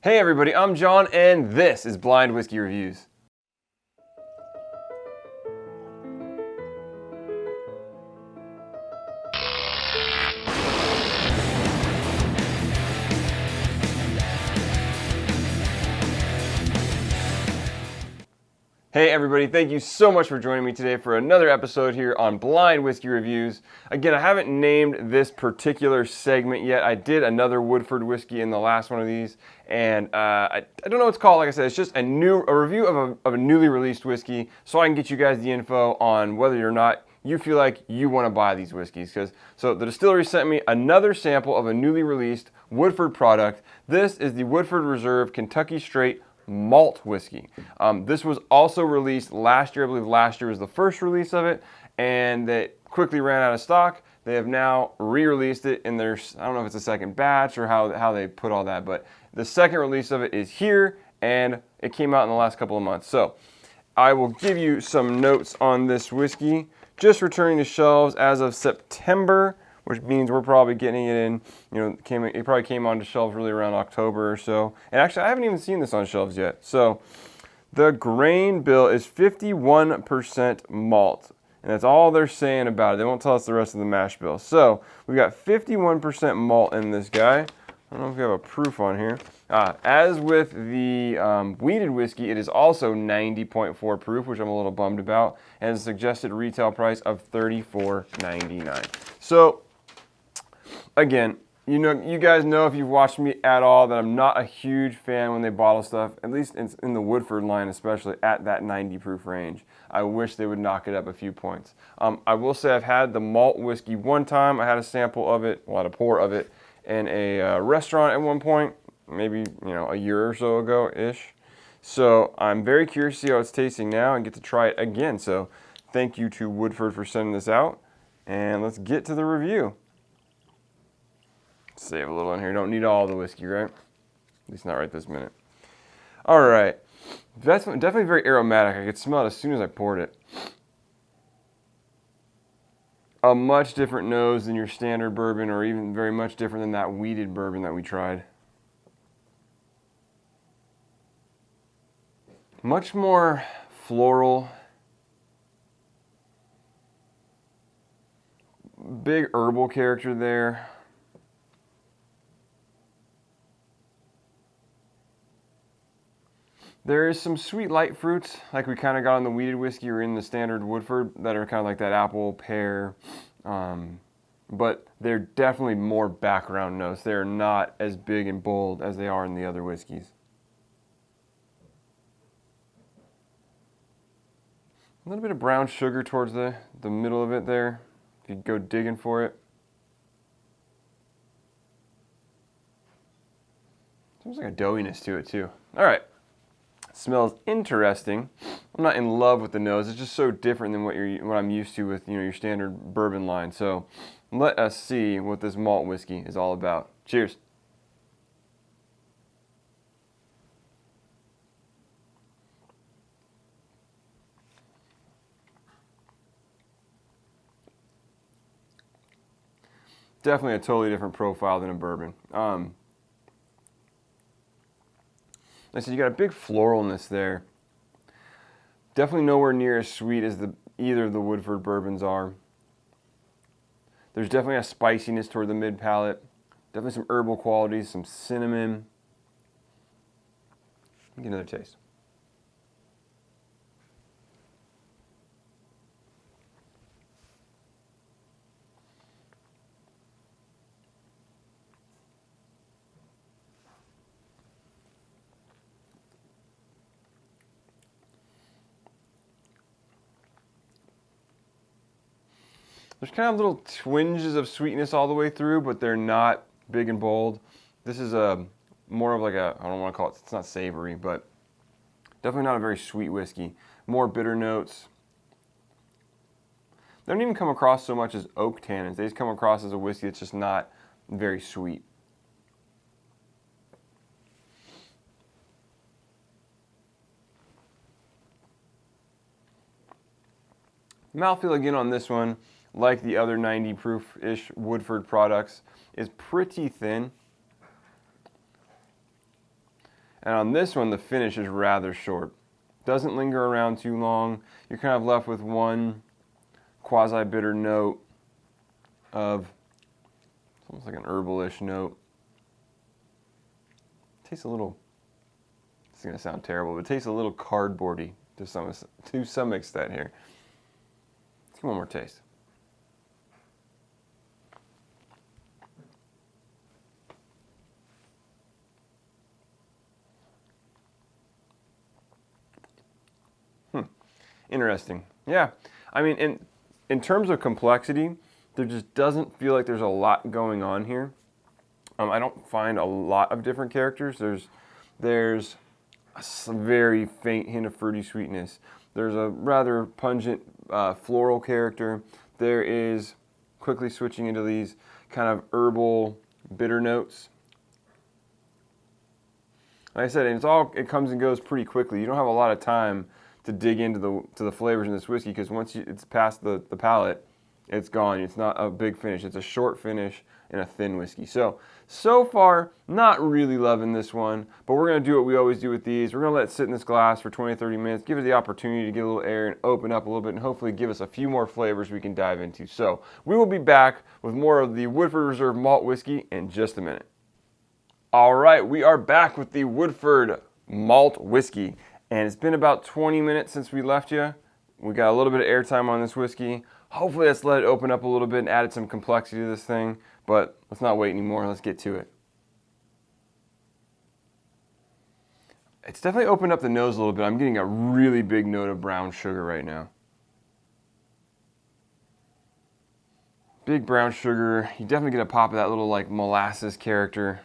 Hey everybody, I'm John and this is Blind Whiskey Reviews. Hey everybody, thank you so much for joining me today for another episode here on Blind Whiskey Reviews. Again, I haven't named this particular segment yet. I did another Woodford whiskey in the last one of these, and I don't know what it's called. Like I said, it's just a review of a newly released whiskey, so I can get you guys the info on whether or not you feel like you want to buy these whiskeys. So the distillery sent me another sample of a newly released Woodford product. This is the Woodford Reserve Kentucky Straight Malt Whiskey. This was also released last year. I believe last year was the first release of it, and they quickly ran out of stock. They have now re-released it in their, I don't know if it's a second batch or how they put all that, but the second release of it is here, and it came out in the last couple of months. So I will give you some notes on this whiskey. Just returning to shelves as of September, which means we're probably getting it in, it probably came onto shelves really around October or so. And actually, I haven't even seen this on shelves yet. So the grain bill is 51% malt. And that's all they're saying about it. They won't tell us the rest of the mash bill. So we've got 51% malt in this guy. I don't know if we have a proof on here. As with the wheated whiskey, it is also 90.4 proof, which I'm a little bummed about, and a suggested retail price of $34.99. So, again, you guys know if you've watched me at all that I'm not a huge fan when they bottle stuff, at least in the Woodford line especially, at that 90 proof range. I wish they would knock it up a few points. I will say I've had the malt whiskey one time. I had a sample of it, a lot of pour of it, in a restaurant at one point, maybe a year or so ago-ish. So I'm very curious to see how it's tasting now and get to try it again. So thank you to Woodford for sending this out, and let's get to the review. Save a little in here. Don't need all the whiskey, right? At least not right this minute. All right. That's definitely very aromatic. I could smell it as soon as I poured it. A much different nose than your standard bourbon, or even very much different than that wheated bourbon that we tried. Much more floral. Big herbal character there. There is some sweet light fruits, like we kind of got on the wheated whiskey or in the standard Woodford, that are kind of like that apple, pear, but they're definitely more background notes. They're not as big and bold as they are in the other whiskeys. A little bit of brown sugar towards the middle of it there, if you go digging for it. Seems like a doughiness to it too. All right. Smells interesting. I'm not in love with the nose. It's just so different than what I'm used to with your standard bourbon line. So let us see what this malt whiskey is all about. Cheers. Definitely a totally different profile than a bourbon. I said you got a big floralness there. Definitely nowhere near as sweet as either of the Woodford bourbons are. There's definitely a spiciness toward the mid palate. Definitely some herbal qualities, some cinnamon. Get another taste. There's kind of little twinges of sweetness all the way through, but they're not big and bold. This is more of like I don't want to call it, it's not savory, but definitely not a very sweet whiskey. More bitter notes. They don't even come across so much as oak tannins. They just come across as a whiskey that's just not very sweet. Mouthfeel again on this one, like the other 90 proof-ish Woodford products, is pretty thin. And on this one, the finish is rather short. Doesn't linger around too long. You're kind of left with one quasi-bitter note of, it's almost like an herbalish note. Tastes a little, it's going to sound terrible, but it tastes a little cardboardy to some extent here. Let's get one more taste. Interesting. Yeah. I mean, in terms of complexity, there just doesn't feel like there's a lot going on here. I don't find a lot of different characters. There's a very faint hint of fruity sweetness. There's a rather pungent floral character. There is, quickly switching into these kind of herbal bitter notes. Like I said, it comes and goes pretty quickly. You don't have a lot of time to dig into the flavors in this whiskey, because once it's past the palate, it's gone. It's not a big finish. It's a short finish in a thin whiskey. So far, not really loving this one, but we're going to do what we always do with these. We're going to let it sit in this glass for 20, 30 minutes, give it the opportunity to get a little air and open up a little bit, and hopefully give us a few more flavors we can dive into. So we will be back with more of the Woodford Reserve Malt Whiskey in just a minute. All right, we are back with the Woodford Malt Whiskey. And it's been about 20 minutes since we left you. We got a little bit of airtime on this whiskey. Hopefully that's let it open up a little bit and added some complexity to this thing. But let's not wait anymore. Let's get to it. It's definitely opened up the nose a little bit. I'm getting a really big note of brown sugar right now. Big brown sugar. You definitely get a pop of that little like molasses character.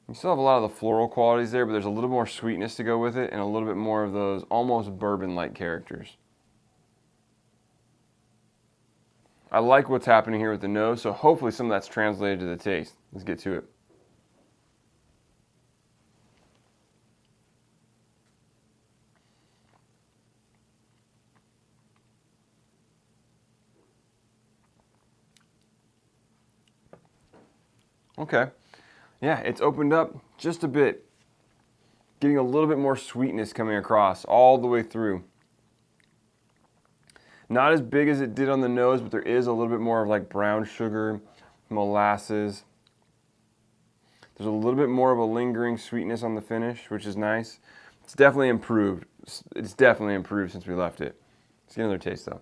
You still have a lot of the floral qualities there, but there's a little more sweetness to go with it and a little bit more of those almost bourbon-like characters. I like what's happening here with the nose, so hopefully some of that's translated to the taste. Let's get to it. Okay. Yeah, it's opened up just a bit. Getting a little bit more sweetness coming across all the way through. Not as big as it did on the nose, but there is a little bit more of like brown sugar, molasses. There's a little bit more of a lingering sweetness on the finish, which is nice. It's definitely improved. It's definitely improved since we left it. Let's get another taste though.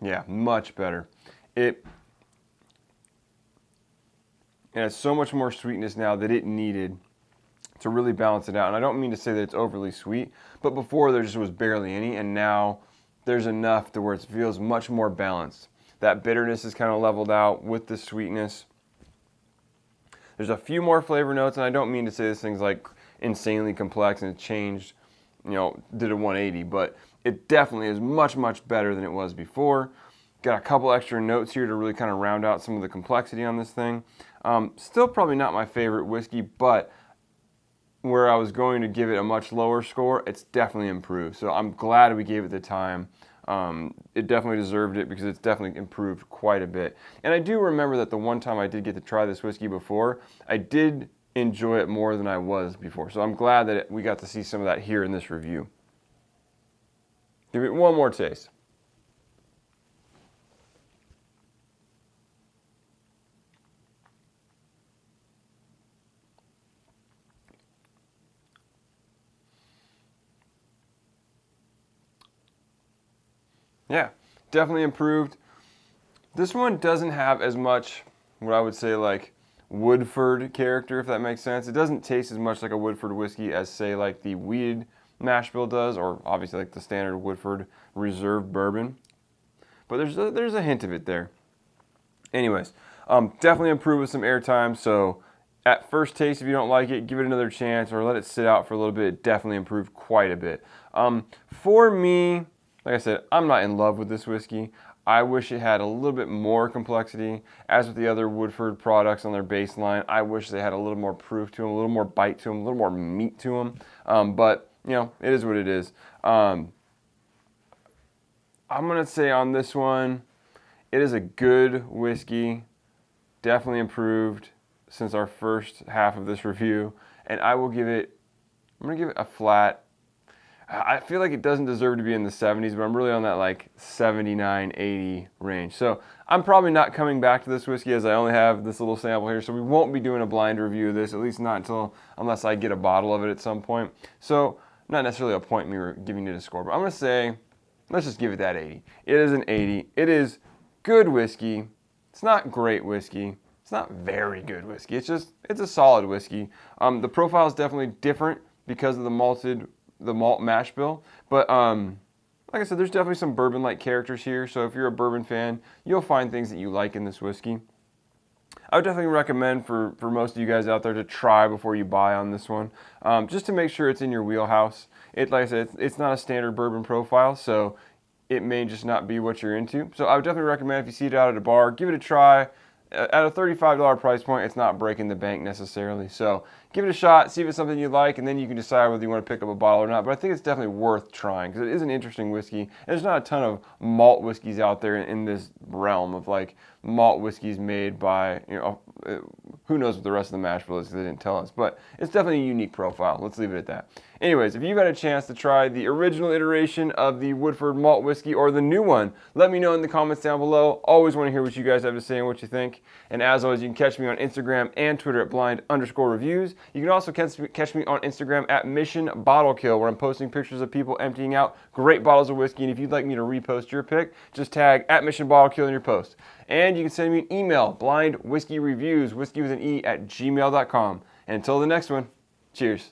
Yeah, much better. It has so much more sweetness now that it needed to really balance it out. And I don't mean to say that it's overly sweet, but before there just was barely any, and now there's enough to where it feels much more balanced. That bitterness is kind of leveled out with the sweetness. There's a few more flavor notes, and I don't mean to say this thing's like insanely complex and it changed, did a 180, but it definitely is much, much better than it was before. Got a couple extra notes here to really kind of round out some of the complexity on this thing. Still probably not my favorite whiskey, but where I was going to give it a much lower score, it's definitely improved. So I'm glad we gave it the time. It definitely deserved it because it's definitely improved quite a bit. And I do remember that the one time I did get to try this whiskey before, I did enjoy it more than I was before. So I'm glad that we got to see some of that here in this review. Give it one more taste. Yeah, definitely improved. This one doesn't have as much, what I would say, like Woodford character, if that makes sense. It doesn't taste as much like a Woodford whiskey as, say, like the weed mash bill does, or obviously like the standard Woodford Reserve bourbon. But there's a hint of it there. Anyways, definitely improved with some airtime. So at first taste, if you don't like it, give it another chance or let it sit out for a little bit. It definitely improved quite a bit. For me, like I said, I'm not in love with this whiskey. I wish it had a little bit more complexity. As with the other Woodford products on their baseline, I wish they had a little more proof to them, a little more bite to them, a little more meat to them. But, you know, it is what it is. I'm going to say on this one, it is a good whiskey, definitely improved since our first half of this review. And I'm going to give it a flat. I feel like it doesn't deserve to be in the 70s, but I'm really on that like 79, 80 range. So I'm probably not coming back to this whiskey as I only have this little sample here. So we won't be doing a blind review of this, at least not unless I get a bottle of it at some point. So not necessarily a point me giving it a score, but I'm going to say, let's just give it that 80. It is an 80. It is good whiskey. It's not great whiskey. It's not very good whiskey. It's a solid whiskey. The profile is definitely different because of the malt mash bill. But like I said, there's definitely some bourbon-like characters here. So if you're a bourbon fan, you'll find things that you like in this whiskey. I would definitely recommend for most of you guys out there to try before you buy on this one, just to make sure it's in your wheelhouse. Like I said, it's not a standard bourbon profile, so it may just not be what you're into. So I would definitely recommend if you see it out at a bar, give it a try. At a $35 price point, it's not breaking the bank necessarily. So give it a shot, see if it's something you like, and then you can decide whether you want to pick up a bottle or not. But I think it's definitely worth trying because it is an interesting whiskey. And there's not a ton of malt whiskeys out there in this realm of like malt whiskeys made by, you know, who knows what the rest of the mash bill is because they didn't tell us. But it's definitely a unique profile. Let's leave it at that. Anyways, if you've had a chance to try the original iteration of the Woodford Malt Whiskey or the new one, let me know in the comments down below. Always want to hear what you guys have to say and what you think. And as always, you can catch me on Instagram and Twitter at blind_reviews. You can also catch me on Instagram at Mission Bottle Kill, where I'm posting pictures of people emptying out great bottles of whiskey. And if you'd like me to repost your pick, just tag at Mission Bottle Kill in your post. And you can send me an email, blindwhiskeyreviews, whiskey with an E, @gmail.com. And until the next one, cheers.